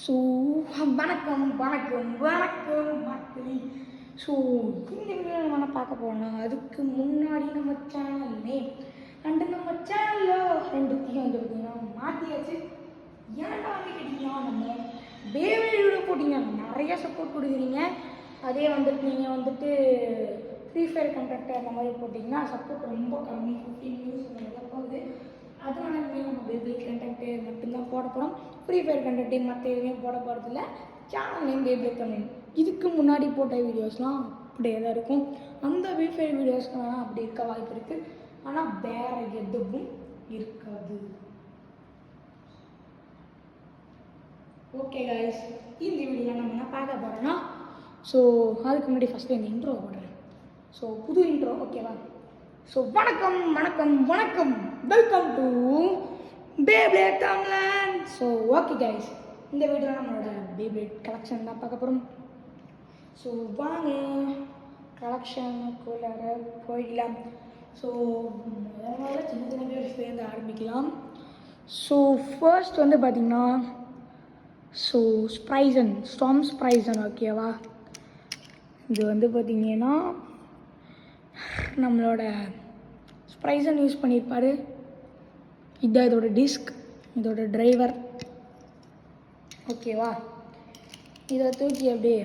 So வணக்கம் வணக்கம் வணக்கம் மக்களே. ஸோ இந்த வீடியோ நம்ம பார்க்க போகிறோம்னா அதுக்கு முன்னாடி நம்ம சேனல் நேம் அண்டு நம்ம சேனலில் ரெண்டுத்தையும் வந்து பார்த்தீங்கன்னா மாற்றியாச்சு. ஏன்டா வந்து கேட்டிங்கன்னா நம்ம பேபியோட போட்டிங்க நிறைய சப்போர்ட் கொடுக்குறீங்க. அதே வந்துட்டு நீங்கள் வந்துட்டு ஃப்ரீ ஃபயர் கண்டக்ட் அந்த மாதிரி போட்டிங்கன்னா சப்போர்ட் ரொம்ப கம்மி, 15 views தான் போகுது. அதனால நம்ம பேபி கண்டக்ட்டு மட்டும்தான் போட போகிறோம். ஃப்ரீ ஃபயர் கண்டக்ட்டு மற்ற எதுவுமே போட போகிறதில்ல. Channel name baby Tamil. இதுக்கு முன்னாடி போட்ட வீடியோஸ்லாம் அப்படியே தான் இருக்கும். அந்த ஃப்ரீ ஃபயர் வீடியோஸ்க்கு வேணால் அப்படி இருக்க வாய்ப்பு இருக்குது, ஆனால் வேறு எதுவும் இருக்காது. ஓகே கைஸ், இந்த வீடியோ நம்ம என்ன பார்க்க போகிறோன்னா, ஸோ அதுக்கு முன்னாடி ஃபஸ்ட்டு இந்த இன்ட்ரோ போடுறேன். ஸோ புது இன்ட்ரோ ஓகேவா? ஸோ வணக்கம் வணக்கம் வணக்கம், வெல்கம் டு பேப்ளேட் தமிழன். ஸோ ஓகே கைஸ், இந்த வீடியோவில் நம்மளோட பேப்ளேட் கலெக்ஷன் தான் பார்க்க போகிறோம். ஸோ வாங்க கலெக்ஷனுக்குள்ள போயிடலாம். ஸோ முதல்ல சின்ன சின்ன பேர்ஸ்லேருந்து ஆரம்பிக்கலாம். ஸோ ஃபர்ஸ்ட் வந்து பார்த்திங்கன்னா ஸோ ஸ்டார்ம் ஸ்ப்ரைசன் ஓகேவா? இது வந்து பார்த்திங்கன்னா நம்மளோட ஸ்ப்ரைசன் யூஸ் பண்ணியிருப்பார். இதுதான் இதோட டிஸ்க், இதோட டிரைவர் ஓகேவா? இதை தூக்கி அப்படியே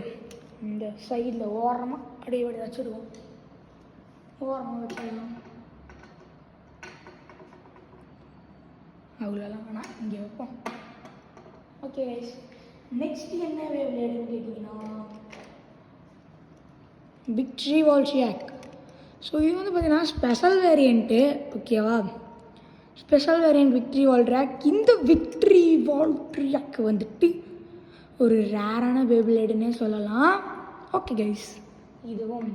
இந்த சைடில் ஓரமாக அப்படியே அப்படியே வச்சுடுவோம். ஓரமாக வச்சிடலாம், அவ்வளோலாம் வேணாம், இங்கே வைப்போம். ஓகே கைஸ், நெக்ஸ்ட் என்ன விளையாடுன்னு கேட்டிங்கன்னா விக்ட்ரி வால் ஷியாக். ஸோ இது வந்து பார்த்திங்கன்னா ஸ்பெஷல் வேரியண்ட்டு ஓகேவா? ஸ்பெஷல் வேரியண்ட் விக்ட்ரி வால் ட்ராக். இந்த விக்ட்ரி வால் ட்ராக் வந்துட்டு ஒரு ரேரான பேபிளேடுன்னே சொல்லலாம். ஓகே கைஸ், இதுவும்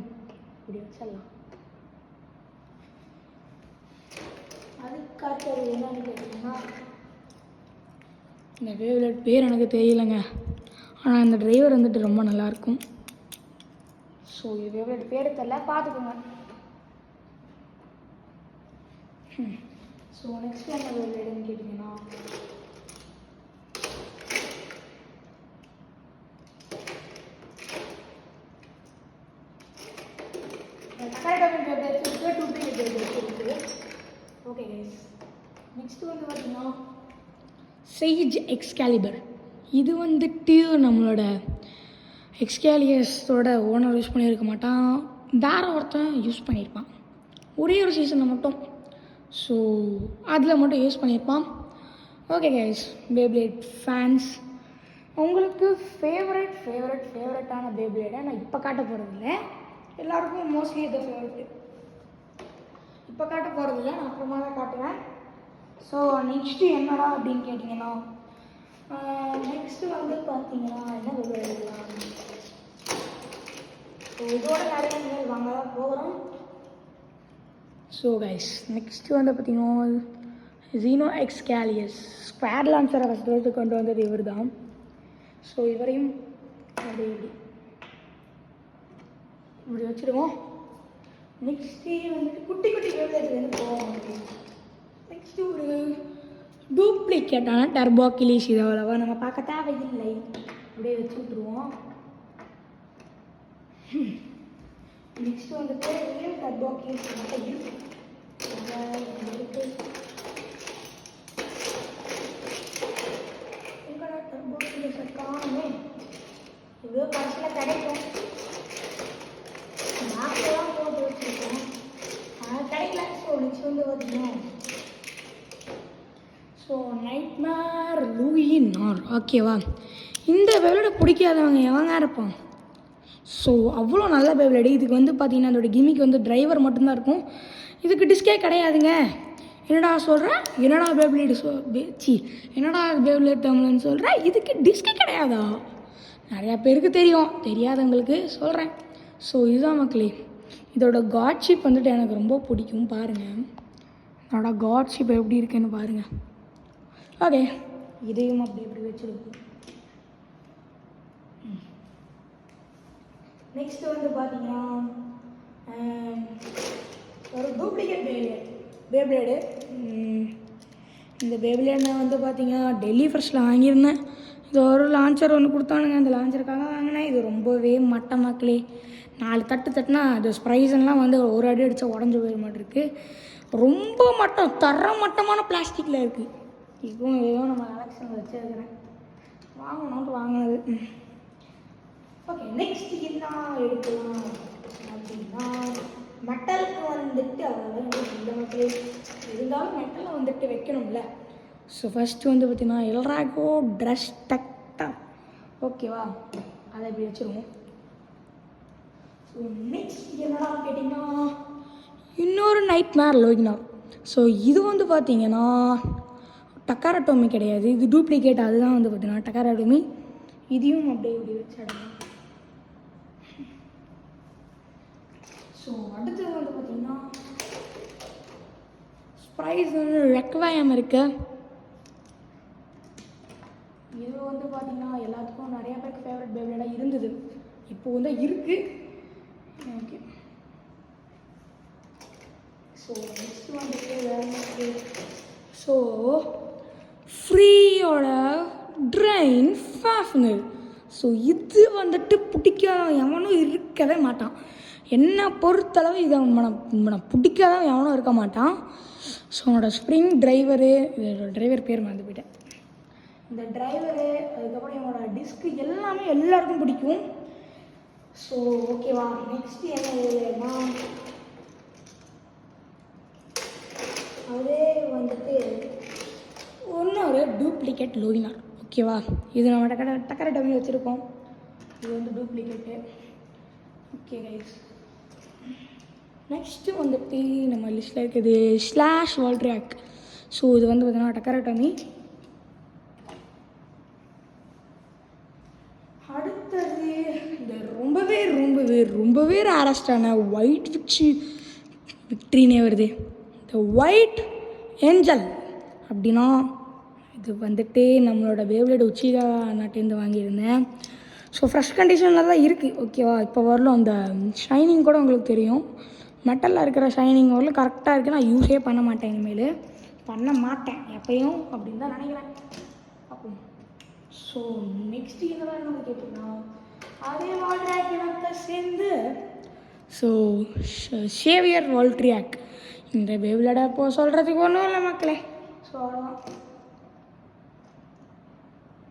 இப்படி வச்சிடலாம். அதுக்காக என்னன்னு கேட்டிங்கன்னா இந்த பேபிளேட் பேர் எனக்கு தெரியலைங்க, ஆனால் இந்த டிரைவர் வந்துட்டு ரொம்ப நல்லாயிருக்கும். ஸோ இது பேபிளேட் பேர் தெரியல, பார்த்துக்கோங்க. ஸோ நெக்ஸ்ட் என்ன பேபிளேடுன்னு கேட்டிங்கன்னா ஓகே கைஸ், நெக்ஸ்ட் வந்து பார்த்தீங்கன்னா சேஜ் எக்ஸ்கேலிபர். இது வந்துட்டு நம்மளோட எக்ஸ்கேலியஸோட ஓனர் யூஸ் பண்ணியிருக்க மாட்டான், வேற ஒருத்தன் யூஸ் பண்ணியிருப்பான் ஒரே ஒரு சீசனில் மட்டும். ஸோ அதில் மட்டும் யூஸ் பண்ணியிருப்பான். ஓகே கைஸ், பேபிளேட் ஃபேன்ஸ், உங்களுக்கு ஃபேவரட்டான பேபிளேடை நான் இப்போ காட்ட போகிறதில்ல. எல்லாருக்கும் மோஸ்ட்லி இது ஃபேவரெட்டு. இப்போ காட்ட போகிறதில்ல, நான் அப்புறமா தான் காட்டுவேன். ஸோ நெக்ஸ்ட்டு என்னடா அப்படின்னு கேட்டிங்கன்னா நெக்ஸ்ட்டு வந்து பார்த்தீங்கன்னா என்ன பேபிளேட் எடுக்கலாம். ஸோ இதோட நிறைய நீங்கள் வாங்க தான் போகிறோம். ஸோ கைஸ், நெக்ஸ்ட்டு வந்து பார்த்திங்கன்னா ஜீனோ எக்ஸ்கேலியஸ். ஸ்குவாட் லான்ச்சரை ஃபஸ்ட்டு கொண்டு வந்தது இவர் தான். ஸோ இவரையும் அப்படி இப்படி வச்சுருவோம். நெக்ஸ்ட்டு வந்துட்டு குட்டி குட்டி பேபிளேட்லேருந்து போவோம். நெக்ஸ்ட்டு ஒரு டூப்ளிகேட்டான டர்போ கிலீஸ். இது அவ்வளோவா நம்ம பார்க்க தேவையில்லை, அப்படியே வச்சு விட்ருவோம். நெக்ஸ்ட்டு வந்துட்டு டர்போ கிலீஸ் மட்டும் இருக்கு. எங்களோட டர்போ கிலீஸ் காணுமே, இவ்வளோ கடைசியில் கிடைக்கும். நாக்கெல்லாம் போட்டு வச்சுருக்கோம், ஆனால் கிடைக்கல. ஸோ நெக்ஸ்ட் வந்து பார்த்தீங்கன்னா ஸோ நைட்மேர் லூயினார் ஓகேவா? இந்த பேபிளேடை பிடிக்காதவங்க எவங்க இருப்பான்? ஸோ அவ்வளோ நல்ல பேபிளேடு. இதுக்கு வந்து பார்த்தீங்கன்னா அதோட கிமிக்கு வந்து டிரைவர் மட்டும்தான் இருக்கும், இதுக்கு டிஸ்கே கிடையாதுங்க. என்னடா சொல்கிறேன், என்னடா பேபிளேடு என்னடா பேபிளேட் தமிழ்னு சொல்கிறேன், இதுக்கு டிஸ்கே கிடையாதா? நிறையா பேருக்கு தெரியும், தெரியாதவங்களுக்கு சொல்கிறேன். ஸோ இதுதான் மக்களே, இதோட காட்ஷிப் வந்துட்டு எனக்கு ரொம்ப பிடிக்கும். பாருங்கள் இதோட காட்ஷிப் எப்படி இருக்குன்னு பாருங்கள். ஓகே, இதையும் அப்படி இப்படி வச்சுருக்கோம். நெக்ஸ்ட்டு வந்து பார்த்தீங்கன்னா ஒரு டூப்ளிகேட் பேபிளேடு. இந்த பேபிளேட் நான் வந்து பார்த்தீங்கன்னா டெல்லி ஃப்ரெஷ்ஷில் வாங்கியிருந்தேன். இது ஒரு லான்ச்சர் ஒன்று கொடுத்தானுங்க, அந்த லான்ச்சருக்காக வாங்கினேன். இது ரொம்பவே மட்டம் மக்களே. 4 தட்டு தட்டுனா அது ஸ்ப்ரைஸன்லாம் வந்து ஒரு அடி அடித்தா உடஞ்சி போயிட மாட்டிருக்கு. ரொம்ப மட்டம், தர மட்டமான பிளாஸ்டிக்கில் இருக்குது. இதுவும் ஏதோ நம்ம கலெக்ஷனில் வச்சுருக்கிறேன், வாங்கணும்ட்டு வாங்கினது. ஓகே, நெக்ஸ்ட் என்ன எடுக்கலாம் அப்படின்னா, மெட்டலுக்கு வந்துட்டு அவ்வளோ இந்த மக்களே இருந்தாலும் மெட்டலை வந்துட்டு வைக்கணும்ல. ஸோ ஃபஸ்ட்டு வந்து பார்த்திங்கன்னா எல்ராகோ ட்ரெஸ் டக்டா, ஓகேவா, அதை இப்படி வச்சுருவோம். ஸோ நெக்ஸ்ட் என்னடா கேட்டிங்கன்னா இன்னொரு நைட்மேர் லோகினார். ஸோ இது வந்து பார்த்திங்கன்னா டக்காரட்டோமி கிடையாது, இது டூப்ளிகேட். அதுதான் வந்து பார்த்திங்கன்னா டக்காரட்டோமி. இதையும் அப்படியே இப்படி வச்சிடலாம். ஸோ அடுத்தது வந்து பார்த்திங்கன்னா ஸ்ப்ரைஸ் ரெக்வாயம் இருக்கு. இது வந்து பார்த்திங்கன்னா எல்லாத்துக்கும் நிறையா பேருக்கு ஃபேவரட் பேப்லேடாக இருந்தது, இப்போ வந்து இருக்குது. ஓகே, ஸோ நெக்ஸ்ட் வந்துட்டு வேறு. ஸோ ஃப்ரீயோட ட்ரெயின் ஃபாஃப்னர். ஸோ இது வந்துட்டு பிடிக்காத எவனும் இருக்கவே மாட்டான். என்னை பொறுத்தளவு இதை மன பிடிக்காத எவனும் இருக்க மாட்டான். ஸோ என்னோடய ஸ்ப்ரிங் டிரைவரு, இதோட டிரைவர் பேர் மறந்து போயிட்டேன். இந்த டிரைவரு, அதுக்கப்புறம் என்னோடய டிஸ்க்கு எல்லாமே எல்லாருக்கும் பிடிக்கும். ஸோ ஓகேவா, நெக்ஸ்ட் என்ன அதே வந்துட்டு இன்னொரு டூப்ளிகேட் லோகினார். ஓகேவா, இது நம்ம டக்கரை டம்மி வச்சுருக்கோம். இது வந்து டூப்ளிகேட்டு. ஓகே கைஸ், நெக்ஸ்ட்டு வந்துட்டு நம்ம லிஸ்ட்டில் இருக்குது ஸ்லாஷ் வால்ட்ராக். ஸோ இது வந்து பார்த்தீங்கன்னா டக்கரை டம்மி. அடுத்தது இந்த ரொம்பவே ரொம்பவே ரொம்பவே ரேரஸ்டான ஒயிட் விக்ட்ரினே வருது, இந்த ஒயிட் ஏஞ்சல். அப்படின்னா இது வந்துட்டு நம்மளோட பேப்லேட் உச்சிகா நாட்டிலேருந்து வாங்கியிருந்தேன். ஸோ ஃப்ரெஷ் கண்டிஷனில் தான் இருக்குது. ஓகேவா, இப்போ வரலும் அந்த ஷைனிங் கூட உங்களுக்கு தெரியும், மெட்டலில் இருக்கிற ஷைனிங் வரலும் கரெக்டாக இருக்குது. நான் யூஸே பண்ண மாட்டேன், இனிமேல் பண்ண மாட்டேன் எப்பயும் அப்படின்னு தான் நினைக்கிறேன். அப்போ ஸோ நெக்ஸ்ட் இதெல்லாம் என்ன கேட்டிங்கன்னா அதே வால்ட்ராக் இனத்தை சேர்ந்து ஸோ ஷேவியர் வால்ட்ரியாக். இந்த பேப்லேடை இப்போ சொல்கிறதுக்கு ஒன்றும் இல்லை மக்களே. ஸோ அவ்வளோதான்.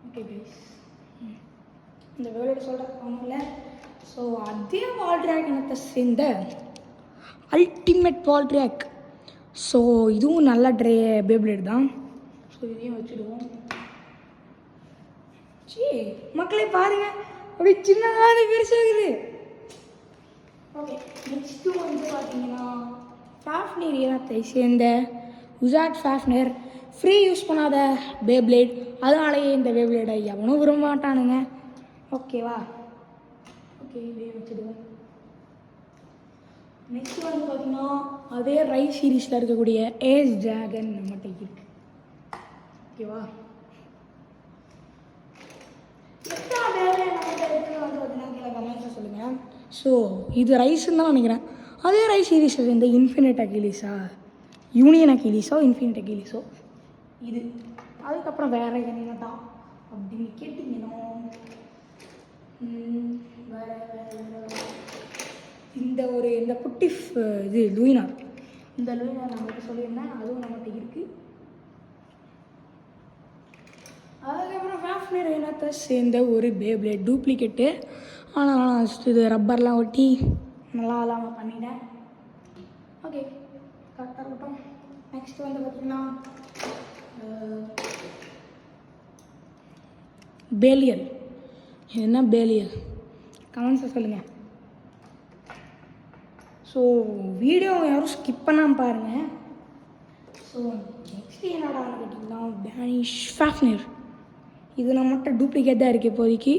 ஓகே கைஸ், இந்த பேப்லேடை சொல்கிறதுக்கு ஒன்றும் இல்லை. ஸோ அதே வால்ட்ராக் இனத்தை சேர்ந்த அல்டிமேட் வால்ட்ராக். ஸோ இதுவும் நல்ல பேப்லேட் தான். ஸோ இதையும் வச்சுடுவோம். மக்களே பாருங்கள், அப்படி சின்னதாக பெருசாகுது. ஓகே, நெக்ஸ்ட்டு வந்து பார்த்தீங்கன்னா ஃபாஃப்னர் இனத்தை சேர்ந்த உசாட் ஃபாஃப்னர். ஃப்ரீ யூஸ் பண்ணாத பேப்லேட், அதனாலேயே இந்த பேப்லேடை எவனும் விரும்ப மாட்டானுங்க. ஓகேவா, ஓகே இதே வச்சுடுவோம். நெக்ஸ்ட் வந்து பார்த்தீங்கன்னா அதே ரைஸ் சீரீஸில் இருக்கக்கூடிய ஏஸ் டிராகன் நம்மகிட்ட இருக்கு. ஓகேவா, சொல்லுங்கள். ஸோ இது ரைஸ்ன்னு தான் நினைக்கிறேன். அதே ரைஸ் சீரீஸில் இந்த இன்ஃபினிட் அகிலிஸா, யூனியன் அகிலிஸோ இன்ஃபினிட் அகிலிஸோ இது. அதுக்கப்புறம் வேறு என்ன தான் அப்படின்னு கேட்டிங்கன்னா வேறு இந்த புட்டிஃப் இது லூயினார். இந்த லூயினார் நம்மகிட்ட சொல்லியிருந்தேன், அதுவும் நம்மகிட்ட இருக்குது. அதுக்கப்புறம் ஃபாஃப்னர் இனத்தை சேர்ந்த ஒரு பேப்லேட் டூப்ளிகேட்டு. ஆனால் இது ரப்பர்லாம் ஒட்டி நல்லா இல்லாமல் பண்ணிட்டேன். ஓகே, கரெக்டாக இருக்கட்டும். நெக்ஸ்ட் வந்து பார்த்திங்கன்னா பேலியல். என்ன பேலியல் கமெண்ட்ஸை சொல்லுங்கள். ஸோ வீடியோ யாரும் ஸ்கிப் பண்ணாமல் பாருங்கள். ஸோ நெக்ஸ்ட் என்னடா கேட்டிங்கன்னா பேனிஷ் ஃபாஃப்னர். இது நம்மகிட்ட டூப்ளிகேட் தான் இருக்குது இப்போதைக்கு,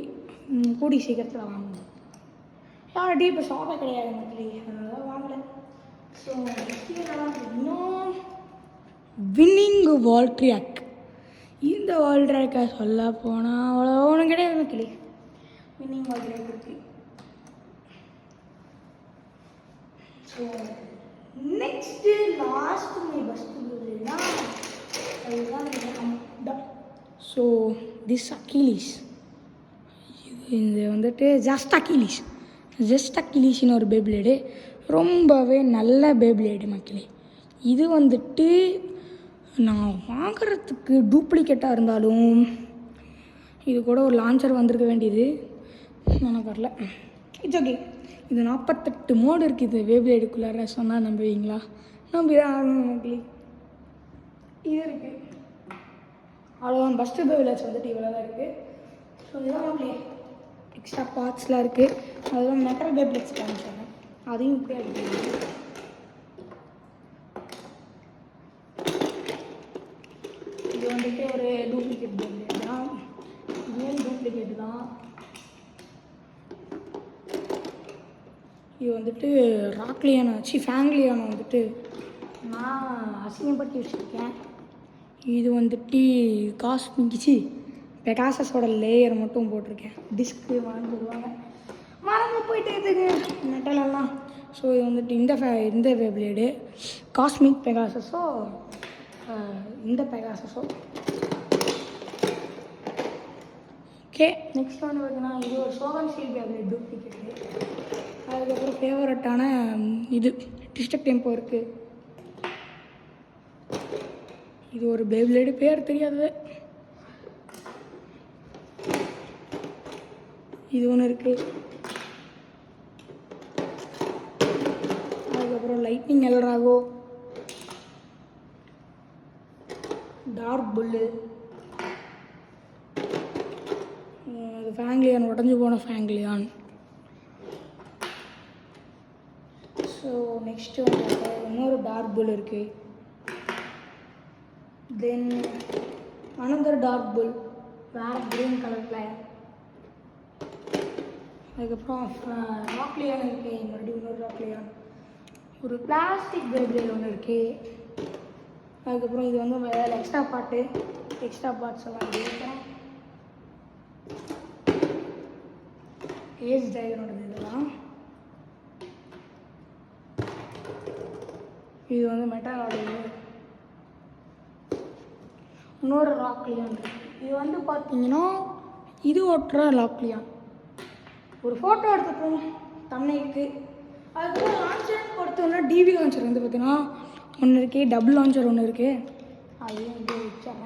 கூடி சீக்கிரத்தில் வாங்கணும். யார்டி இப்போ ஷாப்பே கிடையாது மக்களே, அதனால வாங்கலை. ஸோ இன்னும் வின்னிங் வால்ட்ராக். இந்த வால்ட்ராக்கை சொல்ல போனால் அவ்வளோ ஒன்றும் கிடையாது மக்களே. வின்னிங் வால்ட்ராக் இருக்குது. So next last my first அதுதான். So this Achilles. இது வந்துட்டு ஜஸ்ட் அக்கிலீஸ்னு ஒரு பேப்ளேடு. ரொம்பவே நல்ல பேப்ளேடு மக்களே. இது வந்துட்டு நான் வாங்குறதுக்கு டூப்ளிகேட்டாக இருந்தாலும் இது கூட ஒரு லான்ச்சர் வந்திருக்க வேண்டியது, எனக்கு வரல. It's okay. இது 48 மோடு இருக்குது இது பேப்ளேடுக்குள்ளார. சொன்னால் நம்புவீங்களா? நம்பிதான் ஆகணும் மக்களே. இது இருக்குது, அவ்வளோதான். ஃபஸ்ட்டு பேப்ளேட்ஸ் வந்துட்டு இவ்வளோ தான் இருக்குது. ஸோ இதெல்லாம் மக்களே எக்ஸ்ட்ரா பார்ட்ஸ்லாம் இருக்குது. அதெல்லாம் மெட்டல் பேப்ளேட்ஸ் காமிச்சாங்க, அதையும் இப்படியே அடிக்கிறது. இது வந்துட்டு ஒரு டூப்ளிகேட் பேப்ளேட் தான். இதுவும் டூப்ளிகேட் தான். இது வந்துட்டு ஃபேங்லியானை வந்துட்டு நான் அசிங்கப்படுத்தி வச்சுருக்கேன். இது வந்துட்டு பெகாசஸோட லேயர் மட்டும் போட்டிருக்கேன். டிஸ்க்கு வாங்கிடுவாங்க, மறந்து போயிட்டு இதுக்கு மெட்டலெல்லாம். ஸோ இது வந்துட்டு இந்த பேப்ளேடு காஸ்மிக் பெகாசஸோ இந்த பெகாசஸோ. ஓகே, நெக்ஸ்ட் வந்து பார்த்தீங்கன்னா இது ஒரு சோகன் ஸ்டீல் பேப்ளேட் டூப்ளிகேட்டு. அதுக்கப்புறம் ஃபேவரட்டான இது டிஸ்ட்ரிக்ட் டெம்போ இருக்குது. இது ஒரு பேப்ளேடு, பேர் தெரியாது. இது ஒன்று இருக்குது. அதுக்கப்புறம் லைட்னிங் எல்ராகோ, டார்க் புல்லு, அது ஃபேங்லியான், உடஞ்சி போன ஃபேங்லியான். ஸோ நெக்ஸ்ட்டு வந்து இன்னொரு டார்க் புல் இருக்குது. தென் அனதர் டார்க் புல் வேறு க்ரீன் கலரில். அதுக்கப்புறம் ராக்லியான் இருக்குது, மறுபடியும் இன்னொரு ராக்லியான். ஒரு பிளாஸ்டிக் பேப்ளேட் ஒன்று இருக்குது. அதுக்கப்புறம் இது வந்து வேறு எக்ஸ்ட்ரா பார்ட்ஸ் எல்லாம் இருக்கிறேன். ஏஜ் டைகரோடது இதெல்லாம். இது வந்து மெட்டாலோட இன்னொரு ராக்லியான். இது வந்து பார்த்தீங்கன்னா இது ஒட்டுற ராக்லியான். ஒரு ஃபோட்டோ எடுத்துப்போம் தம்ப்நெயிலுக்கு. அதுக்கப்புறம் லான்ச்சர் பொறுத்தவரை டிவி லான்ச்சர் வந்து பார்த்தீங்கன்னா ஒன்று இருக்குது, டபுள் லான்ச்சர் ஒன்று இருக்குது. அதையும் இப்படி வச்சாங்க.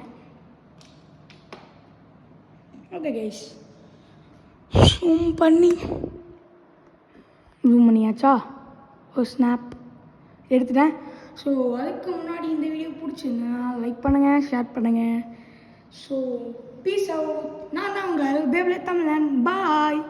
ஓகே கைஸ், ஜூம் பண்ணியாச்சா? ஒரு ஸ்னாப் எடுத்துட்டேன். ஸோ அதுக்கு முன்னாடி இந்த வீடியோ பிடிச்சிருந்தா லைக் பண்ணுங்கள், ஷேர் பண்ணுங்கள். So peace out. நான் தான் உங்கள் பேப்ளேட் தமிழன். பாய்.